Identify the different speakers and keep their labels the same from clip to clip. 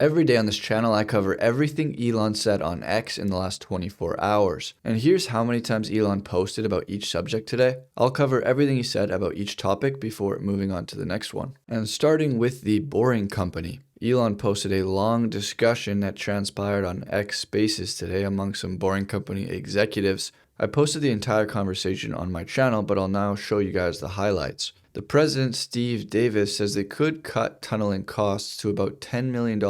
Speaker 1: Every day on this channel, I cover everything Elon said on X in the last 24 hours. And here's how many times Elon posted about each subject today. I'll cover everything he said about each topic before moving on to the next one. And starting with the Boring Company. Elon posted a long discussion that transpired on X Spaces today among some Boring Company executives. I posted the entire conversation on my channel, but I'll now show you guys the highlights. The president, Steve Davis, says they could cut tunneling costs to about $10 million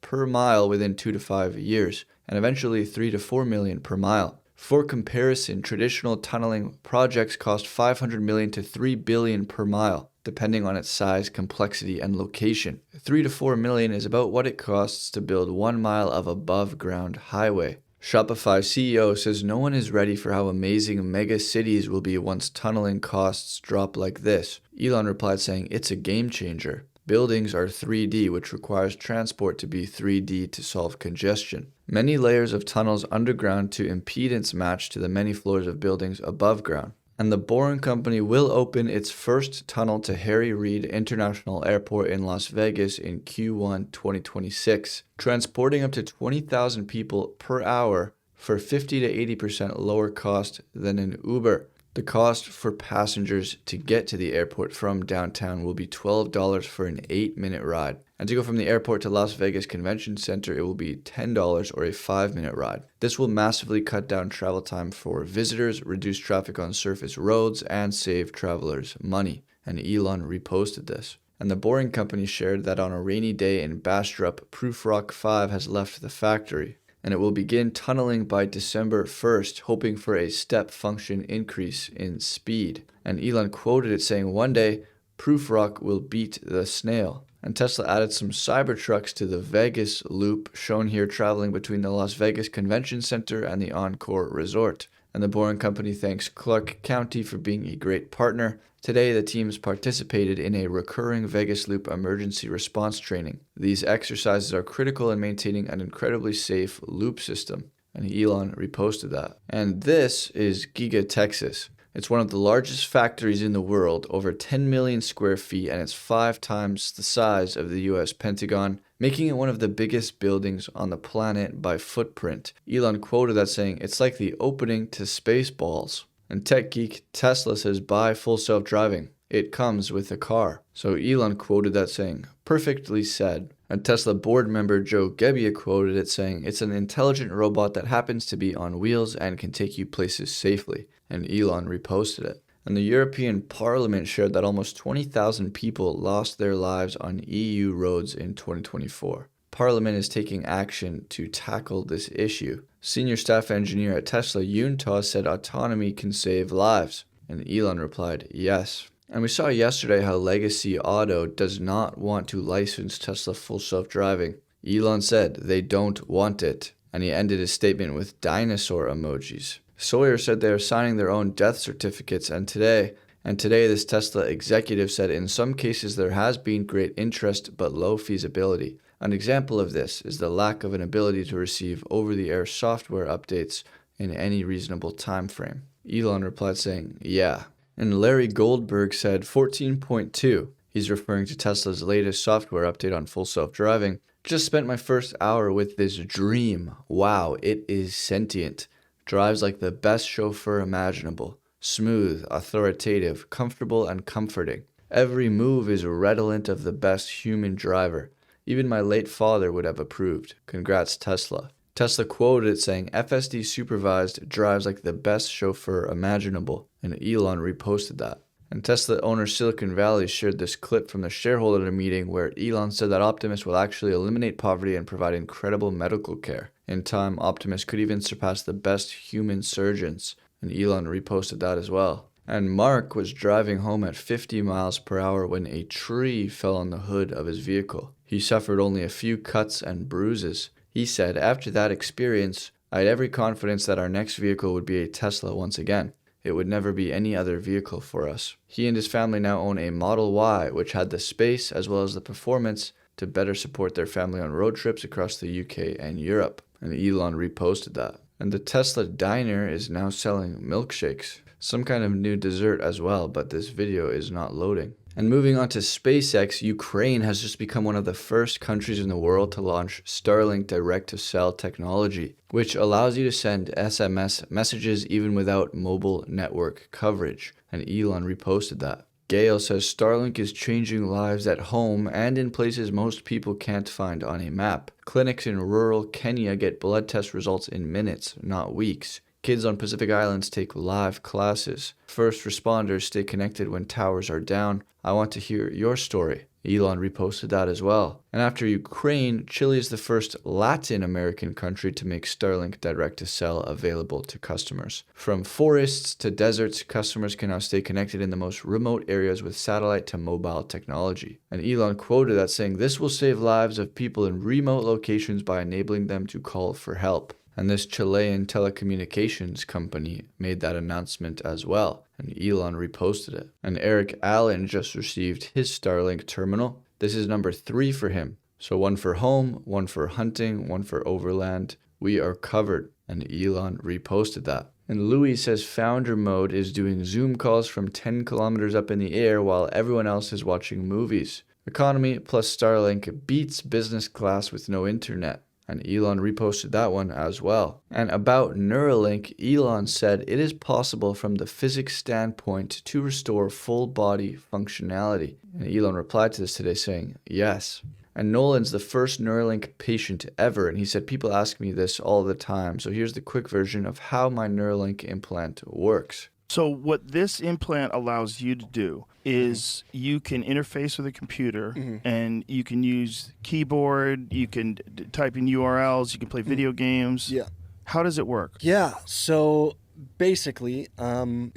Speaker 1: per mile within 2 to 5 years, and eventually $3 to $4 million per mile. For comparison, traditional tunneling projects cost $500 million to $3 billion per mile, depending on its size, complexity, and location. $3 to $4 million is about what it costs to build 1 mile of above-ground highway. Shopify CEO says no one is ready for how amazing mega cities will be once tunneling costs drop like this. Elon replied saying it's a game changer. Buildings are 3D, which requires transport to be 3D to solve congestion. Many layers of tunnels underground to impedance match to the many floors of buildings above ground. And the Boring Company will open its first tunnel to Harry Reid International Airport in Las Vegas in Q1 2026, transporting up to 20,000 people per hour for 50 to 80% lower cost than an Uber. The cost for passengers to get to the airport from downtown will be $12 for an 8-minute ride. And to go from the airport to Las Vegas Convention Center, it will be $10 or a 5-minute ride. This will massively cut down travel time for visitors, reduce traffic on surface roads, and save travelers money. And Elon reposted this. And the Boring Company shared that on a rainy day in Bastrop, Prufrock 5 has left the factory, and it will begin tunneling by December 1st, hoping for a step function increase in speed. And Elon quoted it saying, "One day, Prufrock will beat the snail." And Tesla added some Cybertrucks to the Vegas loop, shown here traveling between the Las Vegas Convention Center and the Encore Resort. And the Boring Company thanks Clark County for being a great partner. Today, the teams participated in a recurring Vegas Loop emergency response training. These exercises are critical in maintaining an incredibly safe loop system. And Elon reposted that. And this is Giga Texas. It's one of the largest factories in the world, over 10 million square feet, and it's 5 times the size of the US Pentagon, making it one of the biggest buildings on the planet by footprint. Elon quoted that saying, "It's like the opening to Spaceballs." And Tech Geek Tesla says, "Buy full self-driving. It comes with a car." So Elon quoted that saying, "Perfectly said." And Tesla board member Joe Gebbia quoted it saying, "It's an intelligent robot that happens to be on wheels and can take you places safely." And Elon reposted it. And the European Parliament shared that almost 20,000 people lost their lives on EU roads in 2024. Parliament is taking action to tackle this issue. Senior staff engineer at Tesla, Yunta, said autonomy can save lives. And Elon replied, "Yes." And we saw yesterday how Legacy Auto does not want to license Tesla full self-driving. Elon said they don't want it. And he ended his statement with dinosaur emojis. Sawyer said they are signing their own death certificates, and today this Tesla executive said in some cases there has been great interest but low feasibility. An example of this is the lack of an ability to receive over-the-air software updates in any reasonable time frame. Elon replied saying, "Yeah." And Larry Goldberg said 14.2. He's referring to Tesla's latest software update on full self-driving. "Just spent my first hour with this dream. Wow, it is sentient. Drives like the best chauffeur imaginable. Smooth, authoritative, comfortable, and comforting. Every move is redolent of the best human driver. Even my late father would have approved. Congrats, Tesla." Tesla quoted it saying, "FSD supervised drives like the best chauffeur imaginable." And Elon reposted that. And Tesla owner Silicon Valley shared this clip from the shareholder meeting where Elon said that Optimus will actually eliminate poverty and provide incredible medical care. In time, Optimus could even surpass the best human surgeons. And Elon reposted that as well. And Mark was driving home at 50 miles per hour when a tree fell on the hood of his vehicle. He suffered only a few cuts and bruises. He said, "After that experience, I had every confidence that our next vehicle would be a Tesla once again. It would never be any other vehicle for us." He and his family now own a Model Y, which had the space as well as the performance to better support their family on road trips across the UK and Europe. And Elon reposted that. And the Tesla diner is now selling milkshakes. Some kind of new dessert as well, but this video is not loading. And moving on to SpaceX, Ukraine has just become one of the first countries in the world to launch Starlink direct-to-cell technology, which allows you to send SMS messages even without mobile network coverage. And Elon reposted that. Gail says Starlink is changing lives at home and in places most people can't find on a map. Clinics in rural Kenya get blood test results in minutes, not weeks. Kids on Pacific Islands take live classes. First responders stay connected when towers are down. I want to hear your story. Elon reposted that as well. And after Ukraine, Chile is the first Latin American country to make Starlink direct-to-cell available to customers. From forests to deserts, customers can now stay connected in the most remote areas with satellite to mobile technology. And Elon quoted that saying, "This will save lives of people in remote locations by enabling them to call for help." And this Chilean telecommunications company made that announcement as well. And Elon reposted it. And Eric Allen just received his Starlink terminal. This is number 3 for him. So one for home, one for hunting, one for overland. We are covered. And Elon reposted that. And Louis says founder mode is doing Zoom calls from 10 kilometers up in the air while everyone else is watching movies. Economy plus Starlink beats business class with no internet. And Elon reposted that one as well. And about Neuralink, Elon said it is possible from the physics standpoint to restore full body functionality. And Elon replied to this today saying, yes. And Nolan's the first Neuralink patient ever, and he said, people ask me this all the time. So here's the quick version of how my Neuralink implant works.
Speaker 2: So what this implant allows you to do is you can interface with a computer and you can use keyboard, you can type in URLs, you can play video games.
Speaker 3: Yeah.
Speaker 2: How does it work?
Speaker 3: Yeah. So basically, my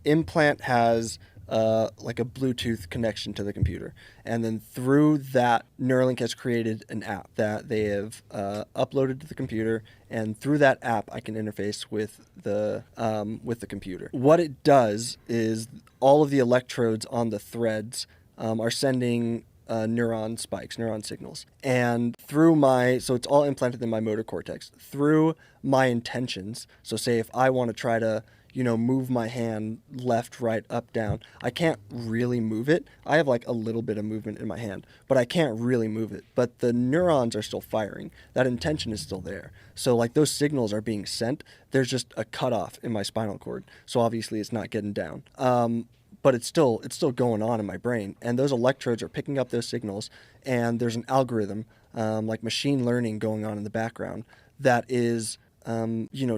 Speaker 3: implant has like a Bluetooth connection to the computer. And then through that, Neuralink has created an app that they have uploaded to the computer. And through that app, I can interface with the computer. What it does is all of the electrodes on the threads are sending neuron spikes, neuron signals. And so it's all implanted in my motor cortex. Through my intentions, so say if I want to try to move my hand left, right, up, down. I can't really move it. I have like a little bit of movement in my hand, but I can't really move it. But the neurons are still firing. That intention is still there. So like those signals are being sent. There's just a cutoff in my spinal cord. So obviously it's not getting down. But it's still going on in my brain. And those electrodes are picking up those signals. And there's an algorithm, like machine learning going on in the background that is,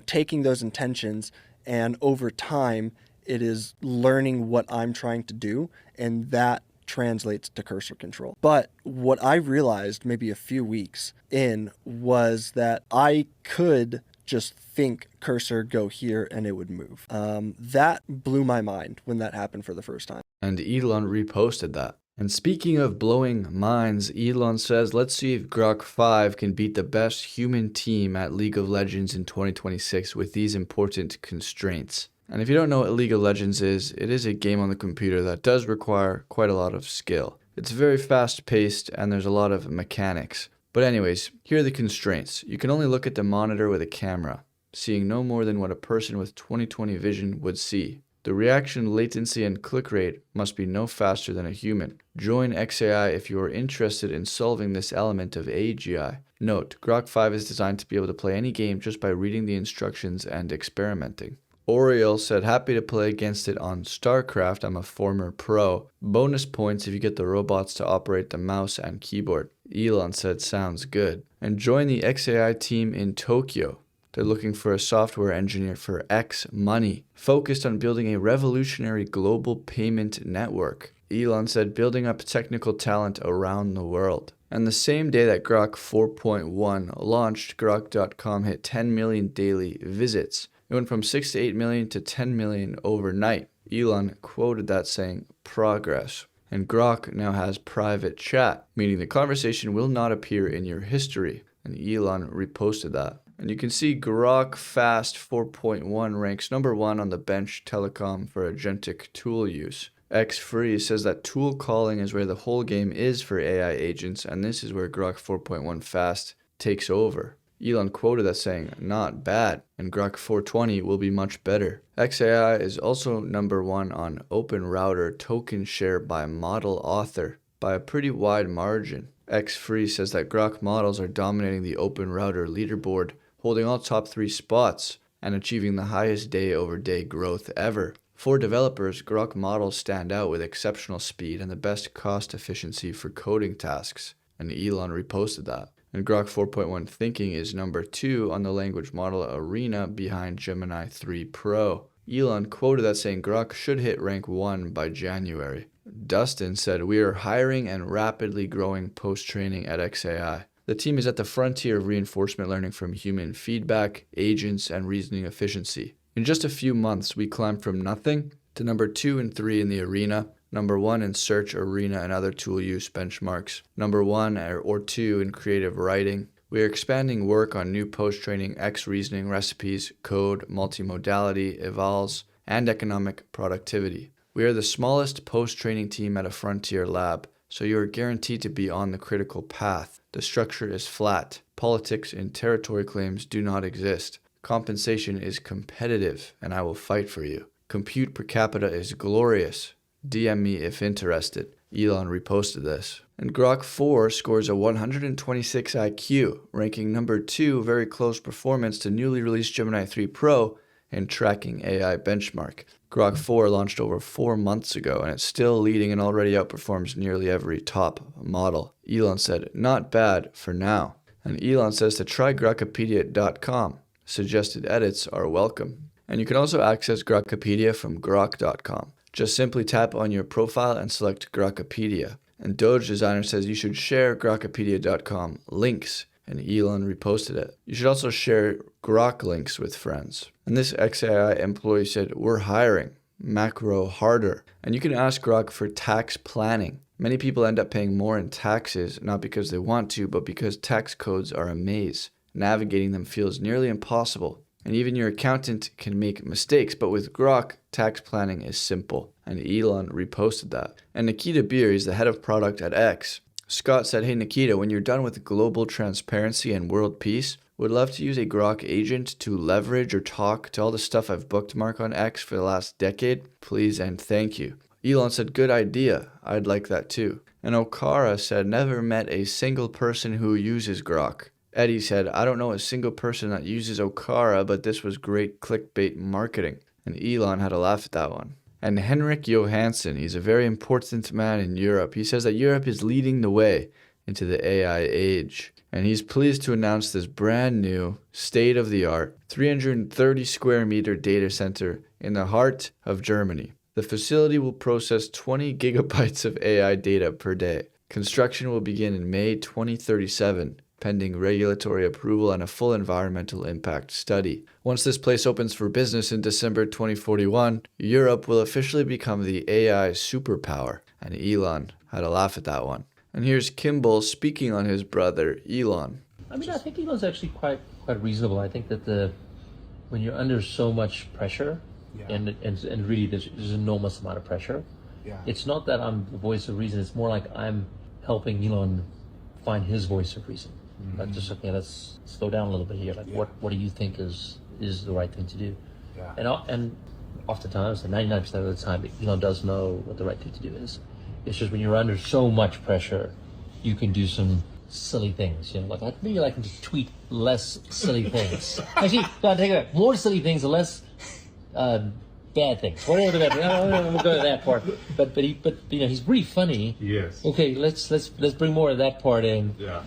Speaker 3: taking those intentions. And over time, it is learning what I'm trying to do, and that translates to cursor control. But what I realized maybe a few weeks in was that I could just think cursor go here and it would move. That blew my mind when that happened for the first time.
Speaker 1: And Elon reposted that. And speaking of blowing minds, Elon says, let's see if Grok 5 can beat the best human team at League of Legends in 2026 with these important constraints. And if you don't know what League of Legends is, it is a game on the computer that does require quite a lot of skill. It's very fast-paced and there's a lot of mechanics. But anyways, here are the constraints. You can only look at the monitor with a camera, seeing no more than what a person with 20/20 vision would see. The reaction latency and click rate must be no faster than a human. Join XAI if you are interested in solving this element of AGI. Note, Grok 5 is designed to be able to play any game just by reading the instructions and experimenting. Oriel said, happy to play against it on StarCraft. I'm a former pro. Bonus points if you get the robots to operate the mouse and keyboard. Elon said, sounds good. And join the XAI team in Tokyo. They're looking for a software engineer for X Money, focused on building a revolutionary global payment network. Elon said building up technical talent around the world. And the same day that Grok 4.1 launched, Grok.com hit 10 million daily visits. It went from 6 to 8 million to 10 million overnight. Elon quoted that saying, progress. And Grok now has private chat, meaning the conversation will not appear in your history. And Elon reposted that. And you can see Grok Fast 4.1 ranks number 1 on the bench telecom for agentic tool use. XFree says that tool calling is where the whole game is for AI agents, and this is where Grok 4.1 Fast takes over. Elon quoted as saying, "Not bad, and Grok 420 will be much better." XAI is also number 1 on Open Router token share by model author by a pretty wide margin. XFree says that Grok models are dominating the Open Router leaderboard, holding all top 3 spots and achieving the highest day-over-day growth ever. For developers, Grok models stand out with exceptional speed and the best cost efficiency for coding tasks, and Elon reposted that. And Grok 4.1 thinking is number 2 on the language model arena behind Gemini 3 Pro. Elon quoted that saying Grok should hit rank 1 by January. Dustin said, "We are hiring and rapidly growing post-training at XAI. The team is at the frontier of reinforcement learning from human feedback, agents, and reasoning efficiency. In just a few months, we climbed from nothing to number 2 and 3 in the arena, number 1 in search, arena, and other tool use benchmarks, number 1 or 2 in creative writing. We are expanding work on new post-training X reasoning recipes, code, multimodality, evals, and economic productivity. We are the smallest post-training team at a frontier lab, so you are guaranteed to be on the critical path. The structure is flat. Politics and territory claims do not exist. Compensation is competitive, and I will fight for you. Compute per capita is glorious. DM me if interested." Elon reposted this. And Grok 4 scores a 126 IQ, ranking number 2, very close performance to newly released Gemini 3 Pro in tracking AI benchmark. Grok 4 launched over 4 months ago, and it's still leading and already outperforms nearly every top model. Elon said, "Not bad for now." And Elon says to try Grokopedia.com. Suggested edits are welcome. And you can also access Grokopedia from Grok.com. Just simply tap on your profile and select Grokopedia. And Doge Designer says you should share Grokopedia.com links, and Elon reposted it. You should also share Grok links with friends. And this XAI employee said, "We're hiring. Macro harder." And you can ask Grok for tax planning. Many people end up paying more in taxes, not because they want to, but because tax codes are a maze. Navigating them feels nearly impossible. And even your accountant can make mistakes, but with Grok, tax planning is simple. And Elon reposted that. And Nikita Beer is the head of product at X. Scott said, "Hey Nikita, when you're done with global transparency and world peace, would love to use a Grok agent to leverage or talk to all the stuff I've bookmarked on X for the last decade. Please and thank you." Elon said, "Good idea. I'd like that too." And Okara said, "Never met a single person who uses Grok." Eddie said, "I don't know a single person that uses Okara, but this was great clickbait marketing." And Elon had a laugh at that one. And Henrik Johansson, he's a very important man in Europe. He says that Europe is leading the way into the AI age. And he's pleased to announce this brand new, state-of-the-art, 330 square meter data center in the heart of Germany. The facility will process 20 gigabytes of AI data per day. Construction will begin in May 2037. Pending regulatory approval and a full environmental impact study. Once this place opens for business in December 2041, Europe will officially become the AI superpower. And Elon had a laugh at that one. And here's Kimball speaking on his brother, Elon.
Speaker 4: I mean, I think Elon's actually quite reasonable. I think that when you're under so much pressure, and really there's an enormous amount of pressure, it's not that I'm the voice of reason. It's more like I'm helping Elon find his voice of reason. Like, just okay, let's slow down a little bit here. Like, what do you think is the right thing to do? And oftentimes, and 99% of the time, Elon does know what the right thing to do is. It's just when you're under so much pressure, you can do some silly things. You know, like maybe I can just tweet less silly things. Actually, no, take it back. More silly things, or less bad things. Whatever the bad thing. I don't want to go to that part. But you know, he's pretty funny.
Speaker 5: Yes.
Speaker 4: Okay, let's bring more of that part in.
Speaker 5: Yeah.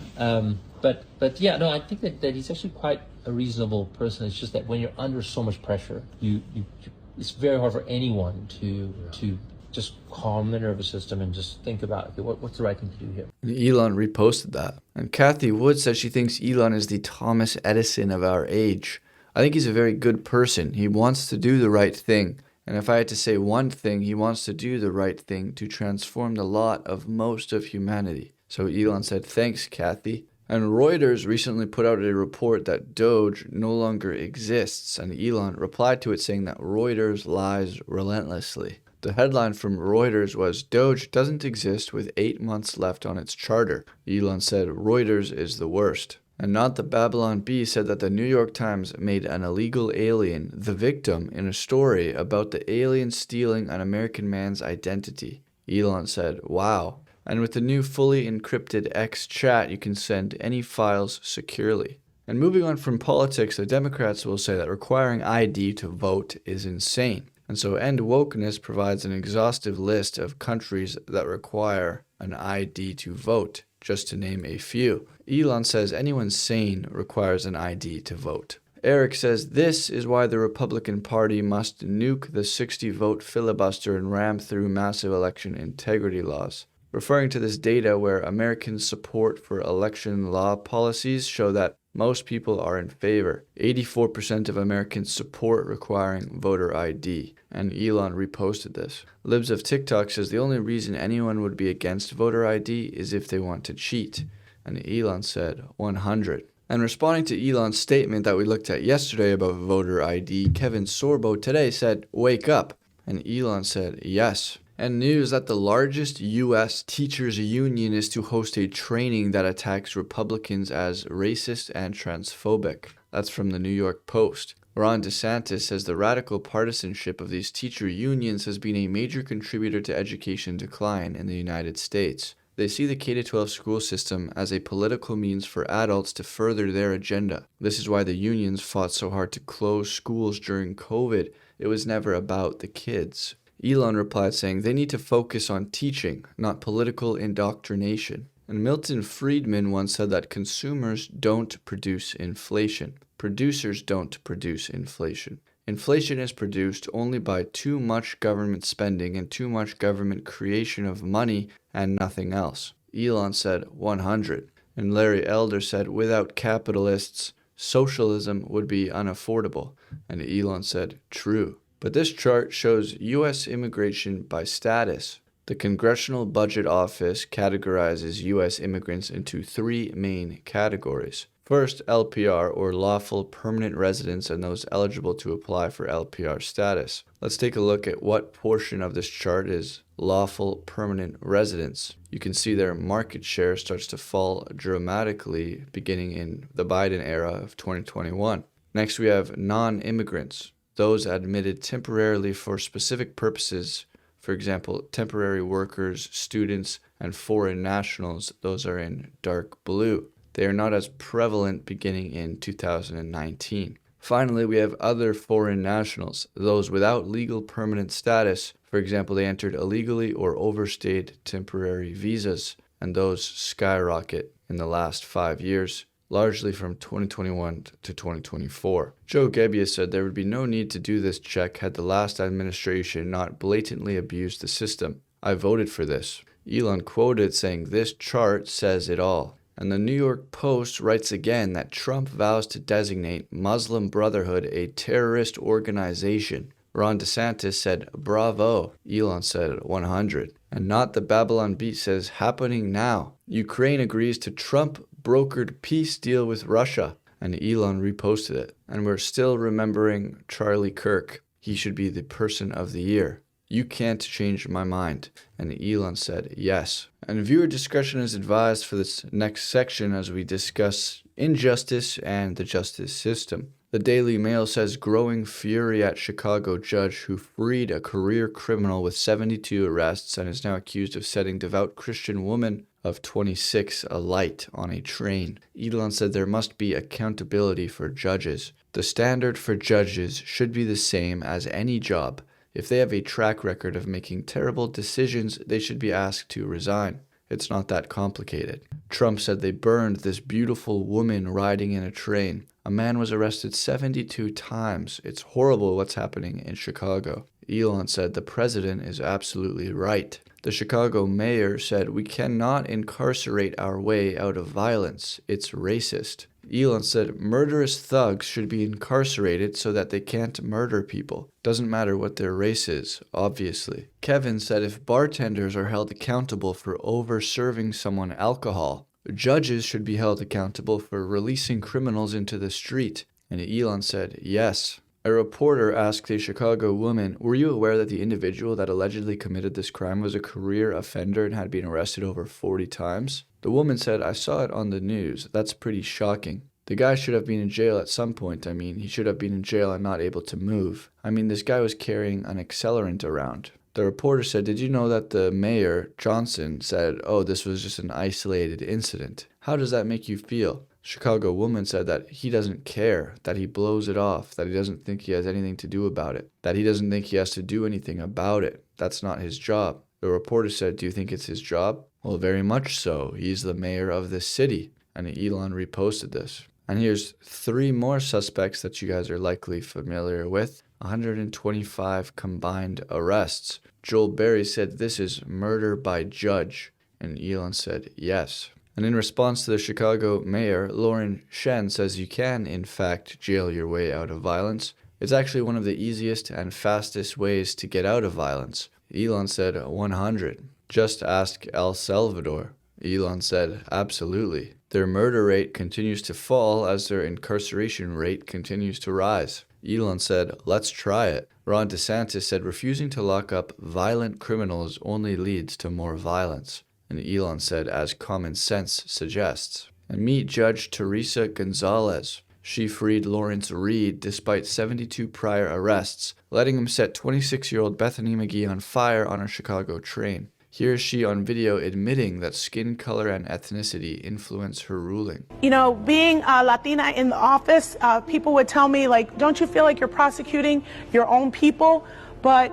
Speaker 4: But yeah, no, I think that he's actually quite a reasonable person. It's just that when you're under so much pressure, it's very hard for anyone to just calm the nervous system and just think about, okay, what's the right thing to do here.
Speaker 1: And Elon reposted that. And Kathy Wood says she thinks Elon is the Thomas Edison of our age. I think he's a very good person. He wants to do the right thing. And if I had to say one thing, he wants to do the right thing to transform the lot of most of humanity. So Elon said, "Thanks, Kathy." And Reuters recently put out a report that Doge no longer exists, and Elon replied to it saying that Reuters lies relentlessly. The headline from Reuters was, "Doge doesn't exist with 8 months left on its charter." Elon said, "Reuters is the worst." And Not the Babylon Bee said that the New York Times made an illegal alien the victim in a story about the alien stealing an American man's identity. Elon said, wow. And with the new fully encrypted X chat, you can send any files securely. And moving on from politics, the Democrats will say that requiring ID to vote is insane. And so End Wokeness provides an exhaustive list of countries that require an ID to vote, just to name a few. Elon says anyone sane requires an ID to vote. Eric says this is why the Republican Party must nuke the 60-vote filibuster and ram through massive election integrity laws. Referring to this data where Americans' support for election law policies show that most people are in favor. 84% of Americans support requiring voter ID, and Elon reposted this. Libs of TikTok says the only reason anyone would be against voter ID is if they want to cheat, and Elon said 100. And responding to Elon's statement that we looked at yesterday about voter ID, Kevin Sorbo today said, wake up, and Elon said yes. And news that the largest U.S. teachers union is to host a training that attacks Republicans as racist and transphobic. That's from the New York Post. Ron DeSantis says the radical partisanship of these teacher unions has been a major contributor to education decline in the United States. They see the K-12 school system as a political means for adults to further their agenda. This is why the unions fought so hard to close schools during COVID. It was never about the kids. Elon replied saying they need to focus on teaching, not political indoctrination. And Milton Friedman once said that consumers don't produce inflation. Producers don't produce inflation. Inflation is produced only by too much government spending and too much government creation of money and nothing else. Elon said 100. And Larry Elder said without capitalists, socialism would be unaffordable. And Elon said true. But this chart shows U.S. immigration by status. The Congressional Budget Office categorizes U.S. immigrants into three main categories. First, LPR, or lawful permanent residents, and those eligible to apply for LPR status. Let's take a look at what portion of this chart is lawful permanent residents. You can see their market share starts to fall dramatically beginning in the Biden era of 2021. Next, we have non-immigrants. Those admitted temporarily for specific purposes, for example, temporary workers, students, and foreign nationals, those are in dark blue. They are not as prevalent beginning in 2019. Finally, we have other foreign nationals, those without legal permanent status. For example, they entered illegally or overstayed temporary visas, and those skyrocket in the last 5 years. Largely from 2021 to 2024. Joe Gebbia said there would be no need to do this check had the last administration not blatantly abused the system. I voted for this. Elon quoted saying this chart says it all. And the New York Post writes again that Trump vows to designate Muslim Brotherhood a terrorist organization. Ron DeSantis said, bravo. Elon said 100. And Not the Babylon Bee says, happening now. Ukraine agrees to Trump brokered peace deal with Russia, and Elon reposted it. And we're still remembering Charlie Kirk. He should be the person of the year. You can't change my mind. And Elon said yes. And viewer discretion is advised for this next section as we discuss injustice and the justice system. The Daily Mail says growing fury at Chicago judge who freed a career criminal with 72 arrests and is now accused of setting devout Christian woman of 26 alight on a train. Elon said there must be accountability for judges. The standard for judges should be the same as any job. If they have a track record of making terrible decisions, they should be asked to resign. It's not that complicated. Trump said they burned this beautiful woman riding in a train. A man was arrested 72 times. It's horrible what's happening in Chicago. Elon said the president is absolutely right. The Chicago mayor said we cannot incarcerate our way out of violence. It's racist. Elon said murderous thugs should be incarcerated so that they can't murder people. Doesn't matter what their race is, obviously. Kevin said if bartenders are held accountable for over-serving someone alcohol, judges should be held accountable for releasing criminals into the street. And Elon said yes. A reporter asked a Chicago woman, were you aware that the individual that allegedly committed this crime was a career offender and had been arrested over 40 times? The woman said, I saw it on the news. That's pretty shocking. The guy should have been in jail at some point. I mean, he should have been in jail and not able to move. I mean, this guy was carrying an accelerant around. The reporter said, did you know that the mayor, Johnson, said, oh, this was just an isolated incident? How does that make you feel? Chicago woman said that he doesn't care, that he blows it off, that he doesn't think he has anything to do about it, that he doesn't think he has to do anything about it. That's not his job. The reporter said, do you think it's his job? Well, very much so. He's the mayor of this city. And Elon reposted this. And here's 3 more suspects that you guys are likely familiar with. 125 combined arrests. Joel Berry said this is murder by judge. And Elon said yes. And in response to the Chicago mayor, Lauren Shen says you can, in fact, jail your way out of violence. It's actually one of the easiest and fastest ways to get out of violence. Elon said 100. Just ask El Salvador. Elon said absolutely. Their murder rate continues to fall as their incarceration rate continues to rise. Elon said, let's try it. Ron DeSantis said refusing to lock up violent criminals only leads to more violence. And Elon said, as common sense suggests. And meet Judge Teresa Gonzalez. She freed Lawrence Reed despite 72 prior arrests, letting him set 26-year-old Bethany McGee on fire on a Chicago train. Here is she on video admitting that skin color and ethnicity influence her ruling.
Speaker 5: You know, being a Latina in the office, people would tell me, like, don't you feel like you're prosecuting your own people? But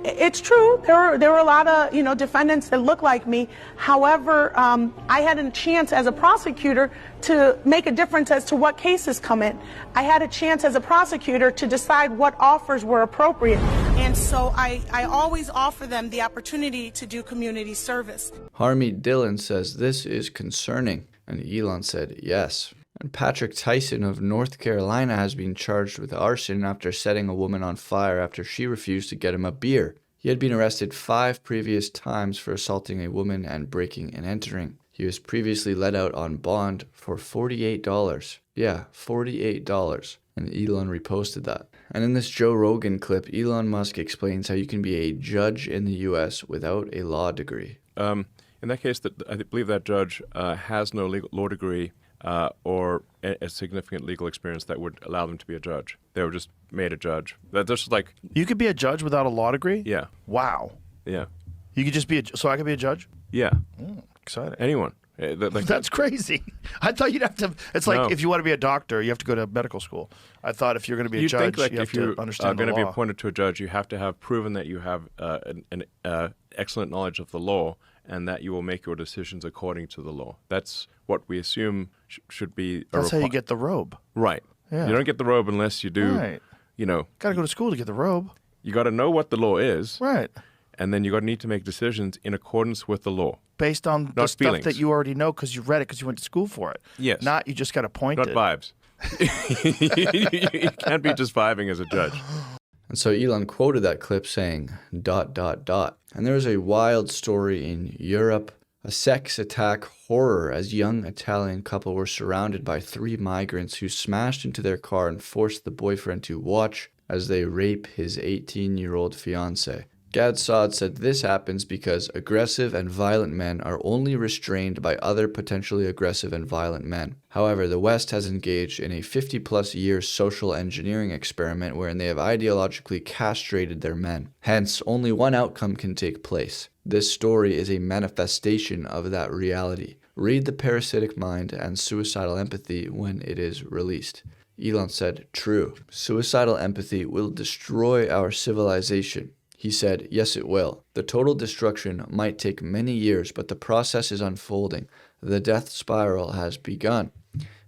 Speaker 5: it's true. There were a lot of, defendants that look like me. However, I had a chance as a prosecutor to make a difference as to what cases come in. I had a chance as a prosecutor to decide what offers were appropriate. And so I always offer them the opportunity to do community service.
Speaker 1: Harmeet Dillon says this is concerning, and Elon said yes. And Patrick Tyson of North Carolina has been charged with arson after setting a woman on fire after she refused to get him a beer. He had been arrested 5 previous times for assaulting a woman and breaking and entering. He was previously let out on bond for $48. Yeah, $48. And Elon reposted that. And in this Joe Rogan clip, Elon Musk explains how you can be a judge in the U.S. without a law degree.
Speaker 6: In that case, I believe that judge has no law degree or a significant legal experience that would allow them to be a judge. They were just made a judge. That's just like...
Speaker 2: You could be a judge without a law degree?
Speaker 6: Yeah.
Speaker 2: Wow.
Speaker 6: Yeah.
Speaker 2: You could just be so I could be a judge?
Speaker 6: Yeah.
Speaker 2: Exciting.
Speaker 6: Anyone.
Speaker 2: That's crazy. I thought you'd have to... It's like if you want to be a doctor, you have to go to medical school. I thought if you're going to be a judge, you have to understand the law. If you're going to be
Speaker 6: appointed to a judge, you have to have proven that you have an excellent knowledge of the law and that you will make your decisions according to the law. That's what we assume should be...
Speaker 2: That's how you get the robe.
Speaker 6: Right. Yeah. You don't get the robe unless you do,
Speaker 2: Got to go to school to get the robe.
Speaker 6: You got to know what the law is.
Speaker 2: Right.
Speaker 6: And then you got to need to make decisions in accordance with the law.
Speaker 2: Based on the stuff that you already know because you read it because you went to school for it.
Speaker 6: Yes.
Speaker 2: Not you just got appointed.
Speaker 6: Not vibes. You can't be just vibing as a judge.
Speaker 1: And so Elon quoted that clip saying, ... And there was a wild story in Europe, a sex attack horror as young Italian couple were surrounded by 3 migrants who smashed into their car and forced the boyfriend to watch as they rape his 18-year-old fiancée. Gad Saad said this happens because aggressive and violent men are only restrained by other potentially aggressive and violent men. However, the West has engaged in a 50-plus year social engineering experiment wherein they have ideologically castrated their men. Hence, only one outcome can take place. This story is a manifestation of that reality. Read The Parasitic Mind and Suicidal Empathy when it is released. Elon said, true. Suicidal empathy will destroy our civilization. He said, yes, it will. The total destruction might take many years, but the process is unfolding. The death spiral has begun.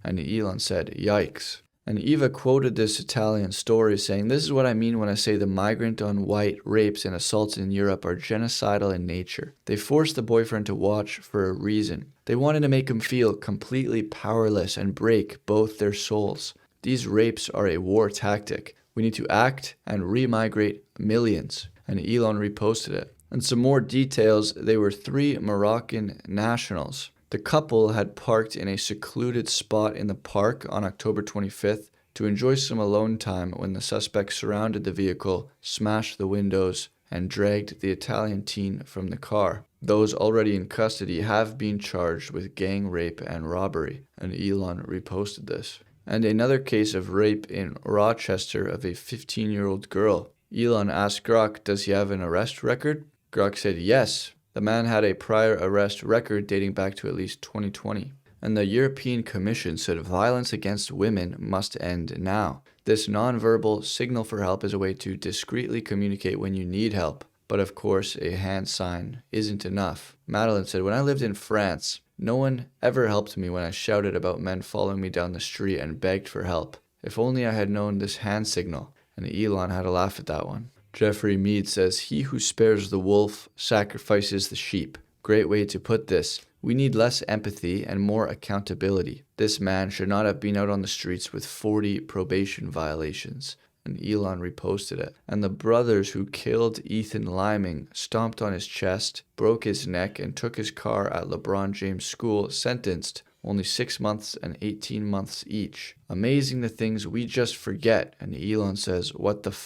Speaker 1: And Elon said, yikes. And Eva quoted this Italian story saying, this is what I mean when I say the migrant-on-white rapes and assaults in Europe are genocidal in nature. They forced the boyfriend to watch for a reason. They wanted to make him feel completely powerless and break both their souls. These rapes are a war tactic. We need to act and re-migrate millions. And Elon reposted it. And some more details, they were 3 Moroccan nationals. The couple had parked in a secluded spot in the park on October 25th to enjoy some alone time when the suspects surrounded the vehicle, smashed the windows, and dragged the Italian teen from the car. Those already in custody have been charged with gang rape and robbery, and Elon reposted this. And another case of rape in Rochester of a 15-year-old girl. Elon asked Grok, does he have an arrest record? Grok said yes. The man had a prior arrest record dating back to at least 2020. And the European Commission said violence against women must end now. This nonverbal signal for help is a way to discreetly communicate when you need help. But of course, a hand sign isn't enough. Madeline said, when I lived in France, no one ever helped me when I shouted about men following me down the street and begged for help. If only I had known this hand signal. And Elon had a laugh at that one. Jeffrey Mead says, he who spares the wolf sacrifices the sheep. Great way to put this. We need less empathy and more accountability. This man should not have been out on the streets with 40 probation violations. And Elon reposted it. And the brothers who killed Ethan Liming stomped on his chest, broke his neck, and took his car at LeBron James' school, sentenced only 6 months and 18 months each. Amazing the things we just forget. And Elon says, what the f***?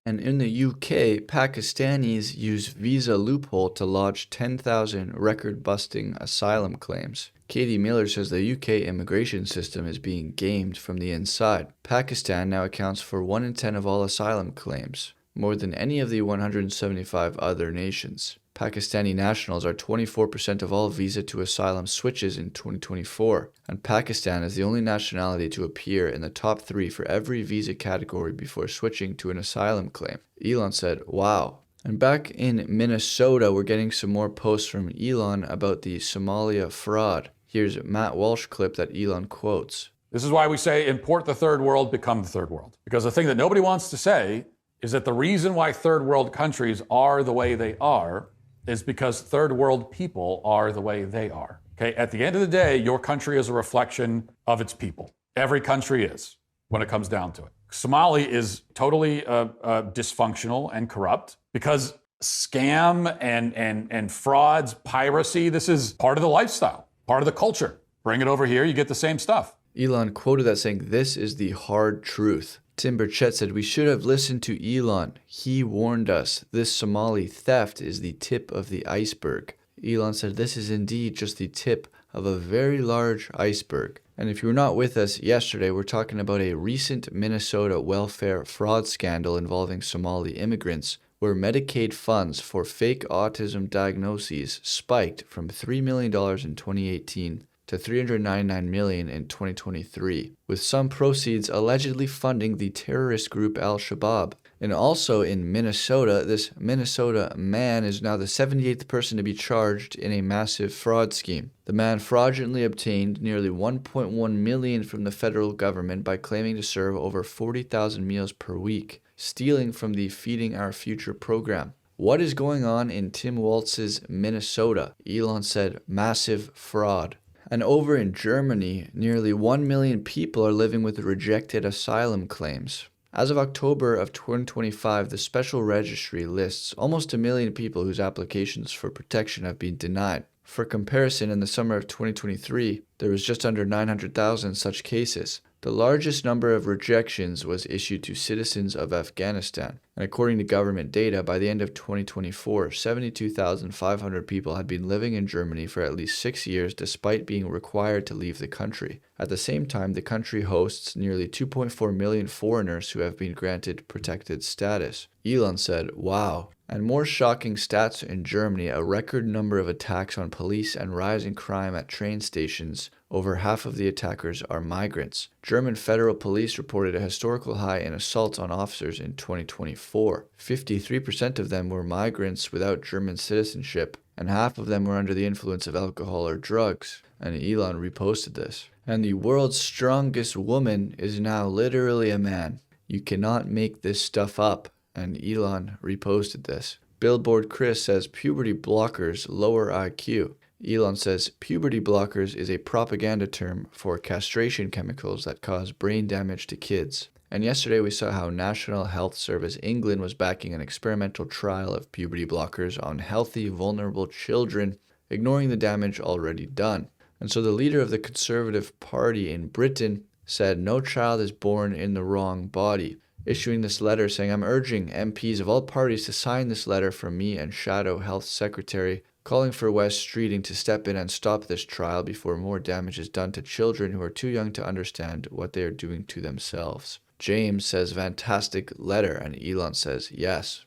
Speaker 1: And in the UK, Pakistanis use visa loophole to lodge 10,000 record-busting asylum claims. Katie Miller says the UK immigration system is being gamed from the inside. Pakistan now accounts for 1 in 10 of all asylum claims, more than any of the 175 other nations. Pakistani nationals are 24% of all visa to asylum switches in 2024, and Pakistan is the only nationality to appear in the top 3 for every visa category before switching to an asylum claim. Elon said, wow. And back in Minnesota, we're getting some more posts from Elon about the Somalia fraud. Here's a Matt Walsh clip that Elon quotes.
Speaker 7: This is why we say import the third world, become the third world. Because the thing that nobody wants to say is that the reason why third world countries are the way they are is because third world people are the way they are. Okay, at the end of the day, your country is a reflection of its people. Every country is, when it comes down to it. Somalia is totally dysfunctional and corrupt because scam and frauds, piracy, this is part of the lifestyle, part of the culture. Bring it over here, you get the same stuff.
Speaker 1: Elon quoted that saying, this is the hard truth. Tim Burchett said, we should have listened to Elon. He warned us. This Somali theft is the tip of the iceberg. Elon said, this is indeed just the tip of a very large iceberg. And if you were not with us yesterday, we're talking about a recent Minnesota welfare fraud scandal involving Somali immigrants, where Medicaid funds for fake autism diagnoses spiked from $3 million in 2018 to $399 million in 2023, with some proceeds allegedly funding the terrorist group Al-Shabaab. And also in Minnesota, this Minnesota man is now the 78th person to be charged in a massive fraud scheme. The man fraudulently obtained nearly $1.1 million from the federal government by claiming to serve over 40,000 meals per week, stealing from the Feeding Our Future program. What is going on in Tim Walz's Minnesota? Elon said, massive fraud. And over in Germany, nearly 1 million people are living with rejected asylum claims. As of October of 2025, the Special Registry lists almost 1 million people whose applications for protection have been denied. For comparison, in the summer of 2023, there was just under 900,000 such cases. The largest number of rejections was issued to citizens of Afghanistan. And according to government data, by the end of 2024, 72,500 people had been living in Germany for at least 6 years despite being required to leave the country. At the same time, the country hosts nearly 2.4 million foreigners who have been granted protected status. Elon said, wow. And more shocking stats in Germany, a record number of attacks on police and rising crime at train stations. Over half of the attackers are migrants. German federal police reported a historical high in assaults on officers in 2024. 53% of them were migrants without German citizenship, and half of them were under the influence of alcohol or drugs. And Elon reposted this. And the world's strongest woman is now literally a man. You cannot make this stuff up. And Elon reposted this. Billboard Chris says puberty blockers lower IQ. Elon says puberty blockers is a propaganda term for castration chemicals that cause brain damage to kids. And yesterday we saw how National Health Service England was backing an experimental trial of puberty blockers on healthy, vulnerable children, ignoring the damage already done. And so the leader of the Conservative Party in Britain said no child is born in the wrong body, issuing this letter saying, I'm urging MPs of all parties to sign this letter from me and Shadow Health Secretary calling for West Streeting to step in and stop this trial before more damage is done to children who are too young to understand what they are doing to themselves. James says, fantastic letter, and Elon says, yes.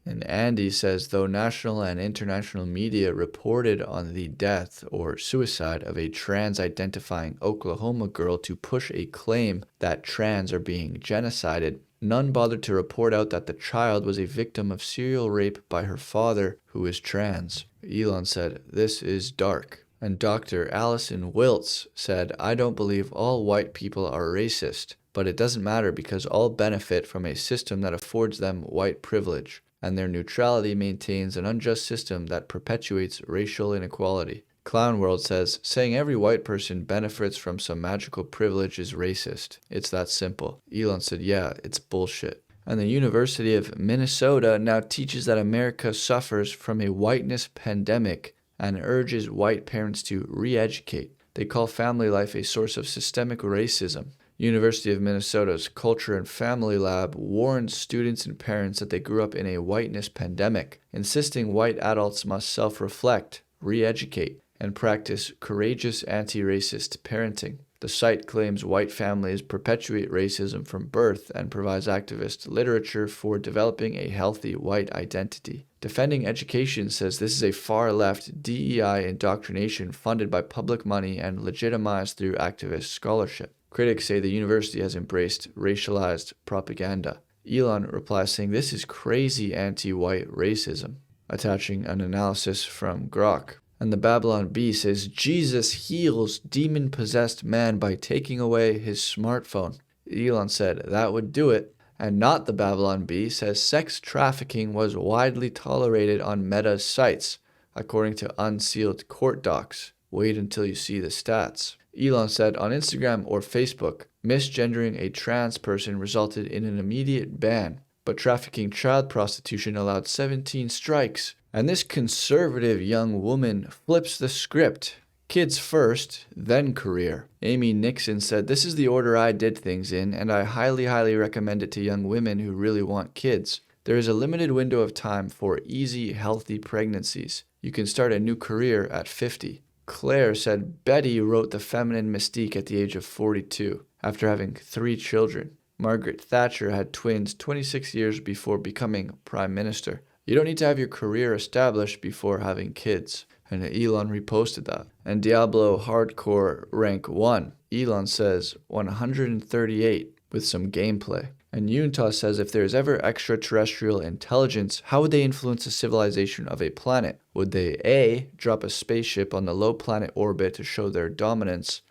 Speaker 1: And Andy says, though national and international media reported on the death or suicide of a trans-identifying Oklahoma girl to push a claim that trans are being genocided, none bothered to report out that the child was a victim of serial rape by her father, who is trans. Elon said, this is dark. And Dr. Allison Wiltz said, I don't believe all white people are racist, but it doesn't matter because all benefit from a system that affords them white privilege, and their neutrality maintains an unjust system that perpetuates racial inequality. Clown World says, saying every white person benefits from some magical privilege is racist. It's that simple. Elon said, yeah, it's bullshit. And the University of Minnesota now teaches that America suffers from a whiteness pandemic and urges white parents to re-educate. They call family life a source of systemic racism. University of Minnesota's Culture and Family Lab warns students and parents that they grew up in a whiteness pandemic, insisting white adults must self-reflect, re-educate, and practice courageous anti-racist parenting. The site claims white families perpetuate racism from birth and provides activist literature for developing a healthy white identity. Defending Education says this is a far-left DEI indoctrination funded by public money and legitimized through activist scholarship. Critics say the university has embraced racialized propaganda. Elon replies saying this is crazy anti-white racism, attaching an analysis from Grok. And the Babylon Bee says Jesus heals demon-possessed man by taking away his smartphone. Elon said that would do it. And not the Babylon Bee says sex trafficking was widely tolerated on Meta's sites, according to unsealed court docs. Wait until you see the stats. Elon said on Instagram or Facebook, misgendering a trans person resulted in an immediate ban, but trafficking child prostitution allowed 17 strikes. And this conservative young woman flips the script. Kids first, then career. Amy Nixon said, this is the order I did things in, and I highly recommend it to young women who really want kids. There is a limited window of time for easy, healthy pregnancies. You can start a new career at 50. Claire said Betty wrote The Feminine Mystique at the age of 42, after having 3 children. Margaret Thatcher had twins 26 years before becoming Prime Minister. You don't need to have your career established before having kids. And Elon reposted that. And Diablo Hardcore rank 1. Elon says 138 with some gameplay. And Yunta says if there is ever extraterrestrial intelligence, how would they influence the civilization of a planet? Would they A, drop a spaceship on the low planet orbit to show their dominance,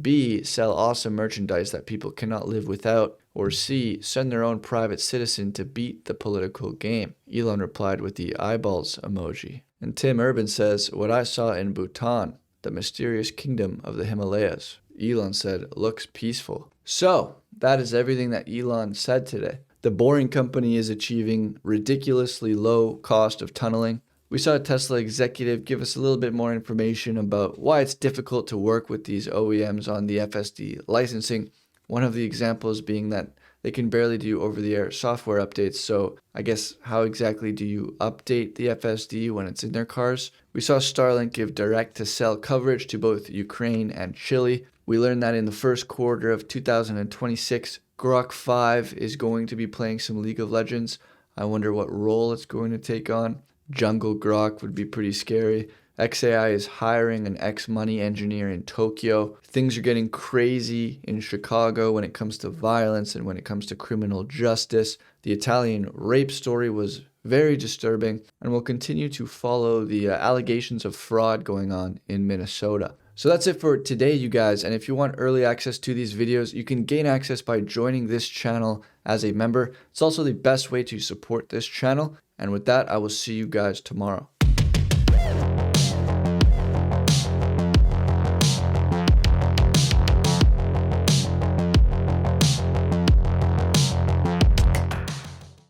Speaker 1: B, sell awesome merchandise that people cannot live without, or C, send their own private citizen to beat the political game? Elon replied with the eyeballs emoji. And Tim Urban says, what I saw in Bhutan, the mysterious kingdom of the Himalayas. Elon said, looks peaceful. So, that is everything that Elon said today. The Boring Company is achieving ridiculously low cost of tunneling. We saw a Tesla executive give us a little bit more information about why it's difficult to work with these OEMs on the FSD licensing. One of the examples being that they can barely do over-the-air software updates, so I guess how exactly do you update the FSD when it's in their cars? We saw Starlink give direct-to-cell coverage to both Ukraine and Chile. We learned that in the first quarter of 2026, Grok 5 is going to be playing some League of Legends. I wonder what role it's going to take on. Jungle Grok would be pretty scary. XAI is hiring an ex-money engineer in Tokyo. Things are getting crazy in Chicago when it comes to violence and when it comes to criminal justice. The Italian rape story was very disturbing, and we'll continue to follow the allegations of fraud going on in Minnesota. So that's it for today, you guys. And if you want early access to these videos, you can gain access by joining this channel as a member. It's also the best way to support this channel. And with that, I will see you guys tomorrow.